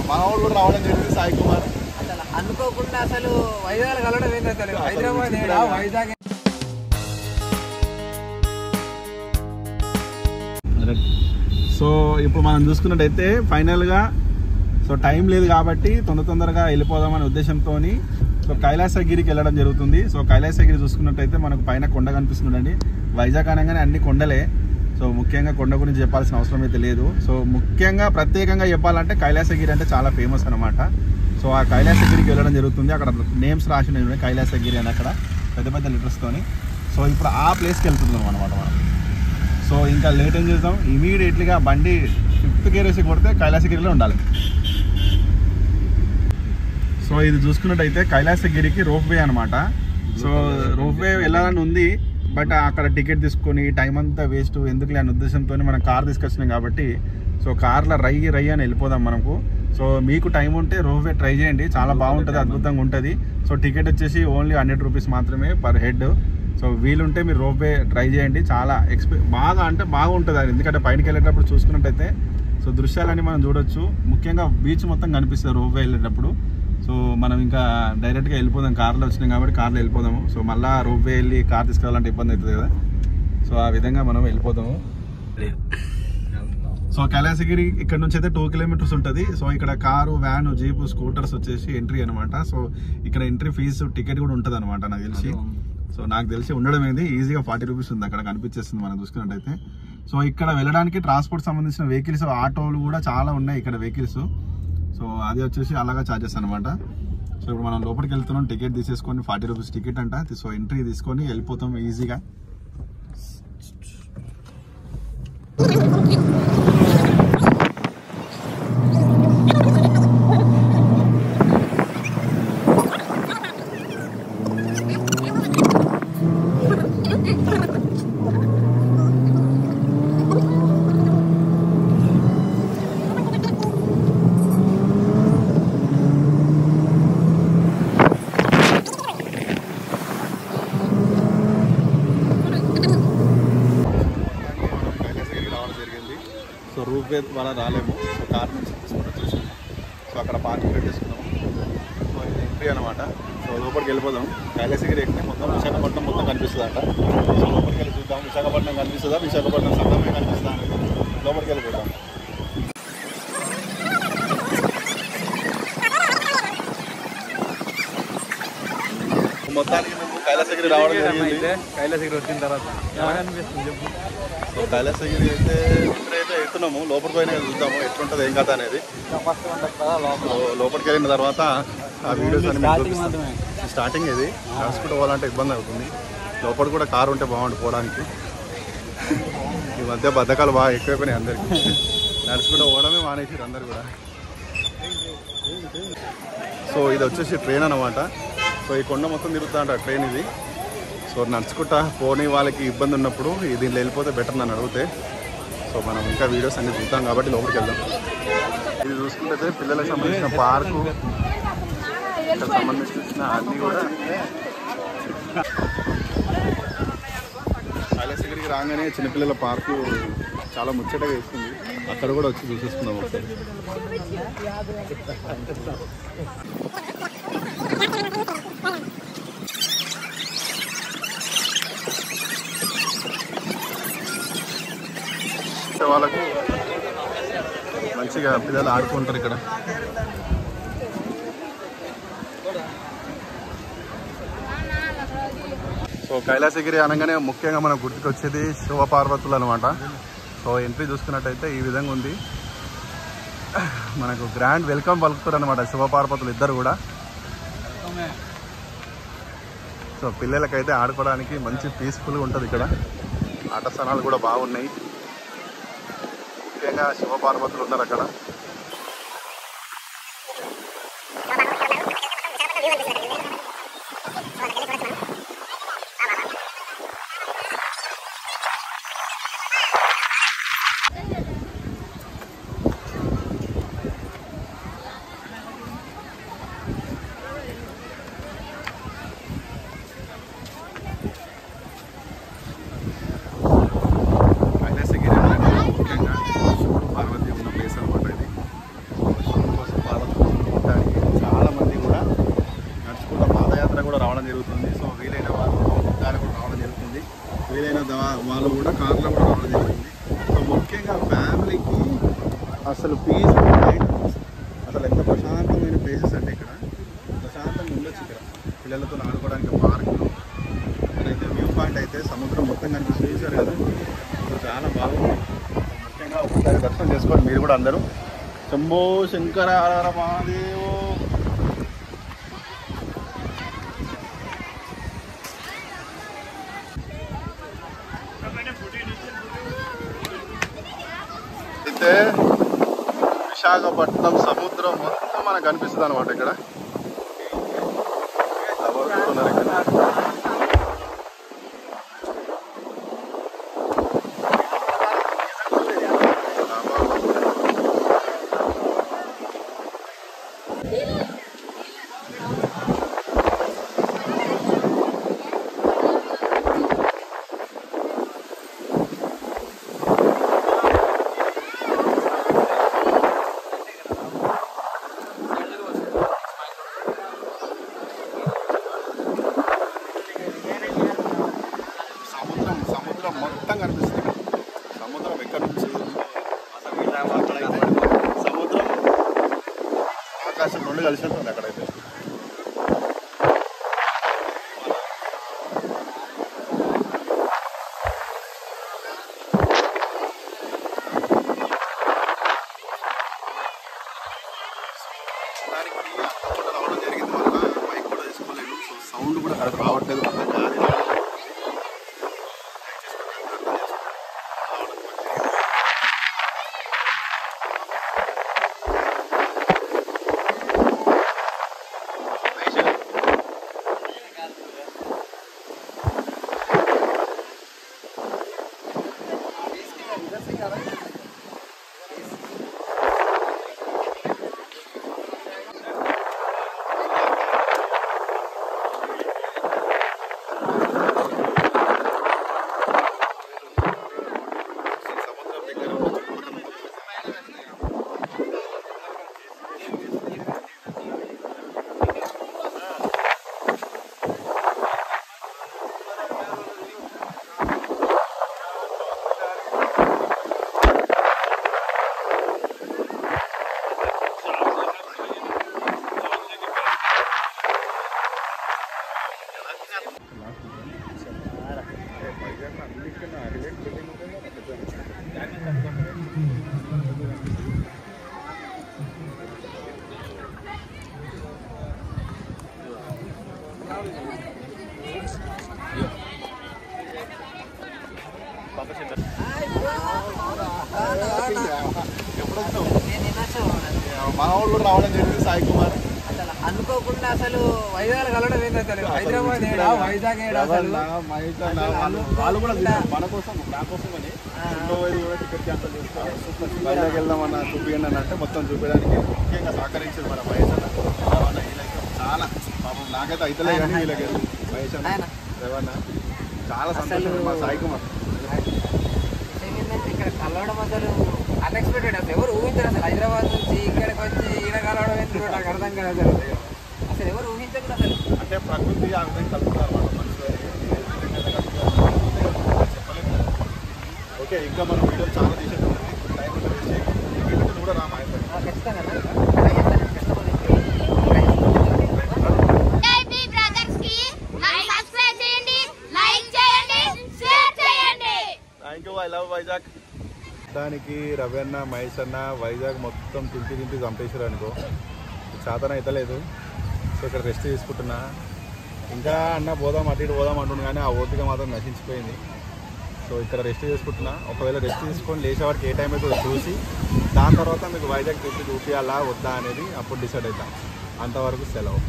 మనవాడు కూడా రావడం జరిగింది సాయి కుమార్. అసలు అనుకోకుండా అసలు వైజాగ్ కలవడం ఏంటి అసలు హైదరాబాద్ వైజాగ్. సో ఇప్పుడు మనం చూసుకున్నట్టయితే ఫైనల్గా సో టైం లేదు కాబట్టి తొందరగా వెళ్ళిపోదామనే ఉద్దేశంతో సో కైలాసగిరికి వెళ్ళడం జరుగుతుంది. సో కైలాసగిరి చూసుకున్నట్టయితే మనకు పైన కొండ కనిపిస్తుందండి. వైజాగ్ అనగానే అన్ని కొండలే. సో ముఖ్యంగా కొండ గురించి చెప్పాల్సిన అవసరం అయితే లేదు. సో ముఖ్యంగా ప్రత్యేకంగా చెప్పాలంటే కైలాసగిరి అంటే చాలా ఫేమస్ అనమాట. సో ఆ కైలాసగిరికి వెళ్ళడం జరుగుతుంది. అక్కడ నేమ్స్ రాసినవి కైలాసగిరి అని అక్కడ పెద్ద పెద్ద లెటర్స్తోని. సో ఇప్పుడు ఆ ప్లేస్కి వెళ్తున్నాం అనమాట మనం. సో ఇంకా లేట్ ఏం చేద్దాం, ఇమీడియట్లీగా బండి 5th గేర్ వేసి కొడితే కైలాసగిరిలో ఉండాలి. సో ఇది చూసుకున్నట్టయితే కైలాసగిరికి రోప్ వే అనమాట. సో రోప్ వే వెళ్ళాలని ఉంది, బట్ అక్కడ టికెట్ తీసుకొని టైం అంతా వేస్ట్ ఎందుకులే అనే ఉద్దేశంతో మనం కార్ తీసుకొచ్చినాం కాబట్టి సో కార్లో రై అని వెళ్ళిపోదాం మనకు. సో మీకు టైం ఉంటే రోప్ వే ట్రై చేయండి, చాలా బాగుంటుంది, అద్భుతంగా ఉంటుంది. సో టికెట్ వచ్చేసి ఓన్లీ 100 రూపీస్ మాత్రమే పర్ హెడ్. సో వీలుంటే మీరు రోప్ వే ట్రై చేయండి, చాలా బాగా బాగుంటుంది అది. ఎందుకంటే పైనకి వెళ్ళేటప్పుడు చూసుకున్నట్టయితే సో దృశ్యాలన్నీ మనం చూడొచ్చు. ముఖ్యంగా బీచ్ మొత్తం కనిపిస్తుంది రోప్ వే వెళ్ళేటప్పుడు. సో మనం ఇంకా డైరెక్ట్గా వెళ్ళిపోదాం, కార్లో వచ్చినాం కాబట్టి కార్లో వెళ్ళిపోదాము. సో మళ్ళీ రోప్ వే వెళ్ళి కార్ తీసుకెళ్ళాలంటే ఇబ్బంది అవుతుంది కదా. సో ఆ విధంగా మనం వెళ్ళిపోతాము. సో కైలాసగిరి ఇక్కడ నుంచి అయితే 2 కిలోమీటర్స్ ఉంటుంది. సో ఇక్కడ కారు, వ్యాన్, జీపు, స్కూటర్స్ వచ్చేసి ఎంట్రీ అనమాట. సో ఇక్కడ ఎంట్రీ ఫీజు టికెట్ కూడా ఉంటుంది అనమాట నాకు తెలిసి. సో నాకు తెలిసి ఉండడం ఏంది ఈజీగా 40 రూపీస్ ఉంది అక్కడ కనిపించేస్తుంది మనం చూసుకున్నట్టయితే. సో ఇక్కడ వెళ్ళడానికి ట్రాన్స్పోర్ట్ సంబంధించిన వెహికల్స్, ఆటోలు కూడా చాలా ఉన్నాయి ఇక్కడ వెహికల్స్. సో అది వచ్చేసి అలాగా ఛార్జెస్ అనమాట. సో ఇప్పుడు మనం లోపలికి వెళ్తున్నాం, టికెట్ తీసేసుకొని 40 రూపీస్ టికెట్ అంట. సో ఎంట్రీ తీసుకొని వెళ్ళిపోతాం ఈజీగా. సో రూప్ వే ద్వారా రాలేము. సో కార్ నుంచి తీసుకుంటూ చూసాము. సో అక్కడ పార్కింగ్ పెట్టేసుకున్నాము. సో ఇది ఎంట్రీ అనమాట. సో లోపలికి వెళ్ళిపోదాం. కైలాసగిరి ఎక్కితే మొత్తం విశాఖపట్నం మొత్తం కనిపిస్తుంది అంట. సో లోపలికి వెళ్ళి చూద్దాం, విశాఖపట్నం కనిపిస్తుందా, విశాఖపట్నం సగమే కనిపిస్తుందా అనేది. లోపలికి వెళ్ళిపోదాం. మొత్తానికి మేము కైలాసగిరి రావడం జరిగింది. కైలాసగిరి వచ్చిన తర్వాత ఎలా అనిపిస్తుంది చెప్పు. సో కైలాసగిరి అయితే ఇప్పుడైతే ఎత్తున్నాము, లోపలికి పోయినా చూద్దాము ఎట్లుంటుంది ఏం కథ అనేది. లోపలికి వెళ్ళిన తర్వాత ఆ వీడియోస్ అన్ని చూపిస్తాను. స్టార్టింగ్ ఇది నడుచుకుంటూ పోవాలంటే ఇబ్బంది అవుతుంది. లోపల కూడా కారు ఉంటే బాగుంటుంది పోవడానికి. ఈ మధ్య బద్ధకాలు బాగా ఎక్కువైపోయినాయి అందరికి, నడుచుకుంటూ పోవడమే మానేసారు అందరు కూడా. సో ఇది వచ్చేసి ట్రైన్ అనమాట. సో ఈ కొండ మొత్తం తిరుగుతా అంట ట్రైన్ ఇది. సో నడుచుకుంటా పోనీ వాళ్ళకి ఇబ్బంది ఉన్నప్పుడు దీంట్లో వెళ్ళిపోతే బెటర్ నన్ను అడిగితే. సో మనం ఇంకా వీడియోస్ అన్ని చూద్దాం కాబట్టి లోపలికి వెళ్దాం. ఇది చూసుకుంటే పిల్లలకు సంబంధించిన పార్కు, ఇక్కడ సంబంధించిన అన్నీ కూడా. కైలాసగిరికి రాగానే చిన్నపిల్లల పార్కు చాలా ముచ్చటగా వేస్తుంది. అక్కడ కూడా వచ్చి చూసేసుకుందాం ఒకసారి. వాళ్ళకు మంచిగా పిల్లలు ఆడుకుంటారు ఇక్కడ. సో కైలాసగిరి అనగానే ముఖ్యంగా మనకు గుర్తుకొచ్చేది శివపార్వతులు అనమాట. సో ఎంట్రీ చూసుకున్నట్టయితే ఈ విధంగా ఉంది. మనకు గ్రాండ్ వెల్కమ్ పలుకుతారు అనమాట శివపార్వతులు ఇద్దరు కూడా. సో పిల్లలకైతే ఆడుకోవడానికి మంచి పీస్ఫుల్గా ఉంటుంది ఇక్కడ. ఆట స్థానాలు కూడా బాగున్నాయి. ముఖ్యంగా శివపార్వతులు ఉన్నారు అక్కడ. కైలాసగిరి ముఖ్యంగా శివుడు పార్వతి ఉన్న ప్లేస్ అనమాట ఇది. కార్లో కూడా రావడం జరిగింది. సో ముఖ్యంగా ఫ్యామిలీకి అసలు పీస్ఫుల్ మైండ్, అసలు ఎంత ప్రశాంతమైన ప్లేసెస్ అంటే ఇక్కడ ప్రశాంతంగా ఉండొచ్చు. ఇక్కడ పిల్లలతో ఆడుకోవడానికి పార్కులు, ఇక్కడైతే వ్యూ పాయింట్ అయితే సముద్రం మొత్తం కనిపిస్తుంది చూసారు కదా. సో చాలా బాగుంది. ముఖ్యంగా ఒకసారి దర్శనం చేసుకోండి మీరు కూడా అందరూ. శంభో శంకర హర హర మహాదేవో. అయితే విశాఖపట్నం సముద్రం మొత్తం మనకు కనిపిస్తుంది అనమాట. ఇక్కడ మొత్తం కనిపిస్తుంది. సముద్రం ఎక్కడ నుంచి సముద్రం ఆకాశం రెండు కలిసి ఉంటుంది అక్కడైతే. దానికి రావడం జరిగింది వల్ల బైక్ కూడా తీసుకోలేదు. సో సౌండ్ కూడా కరెక్ట్ రావట్లేదు. మనవాళ్ళు కూడా రావడం జరిగింది. సాయి కుమార్ అనుకోకుండా అసలు వైజాగ్ కలవడం ఏంటి అసలు? హైదరాబాద్ ఏడా, వైజాగ్ ఏడా అసలు? వాళ్ళు కూడా మన కోసం నా కోసం అని టికెట్ క్యాన్సల్ చేసుకోవాలి. వైజాగ్ వెళ్దామన్నా చూపించండి అని అంటే మొత్తం చూపించడానికి ముఖ్యంగా సహకరించింది మన వయసు అన్న. వీళ్ళకి చాలా పాపం నాకైతే అయితలే కానీ వీళ్ళకి వయసు అన్న రేవన్న చాలా సంతోషం. మా సాయి కుమార్ ఇక్కడ కలవడం అసలు అన్ఎక్స్పెక్టెడ్. అసలు ఎవరు ఊహించారు అసలు హైదరాబాద్ నుంచి ఇక్కడికి వచ్చి ఈయన కలవడం ఎందుకు నాకు అర్థం కాదు అసలు. అసలు ఎవరు ఊహించకుండా అసలు అంటే ప్రకృతి ఆ విధంగా కలుపుతారు అన్నమాట మనుషులు. చెప్పలేదు. ఓకే, ఇంకా మనం వీడియో చాలా తీసేది టైం వేస్ట్ కూడా రా మా ఖచ్చితంగా ఐ లవ్ వైజాగ్. దానికి రవి అన్న, మహేష్ అన్న వైజాగ్ మొత్తం తింపి చంపేసారు అనుకో. చేతన అయితలేదు. సో ఇక్కడ రెస్ట్ తీసుకుంటున్నా. ఇంకా అన్న పోదాం అటు ఇటు పోదాం అంటున్నా కానీ ఆ ఓపిక మాత్రం నశించిపోయింది. సో ఇక్కడ రెస్ట్ తీసుకుంటున్నా. ఒకవేళ రెస్ట్ తీసుకొని లేచేవాడికి ఏ టైం అవుతుందో చూసి దాని తర్వాత మీకు వైజాగ్ చూపించాలా వద్దా అనేది అప్పుడు డిసైడ్ అవుతాం. అంతవరకు సెలవు.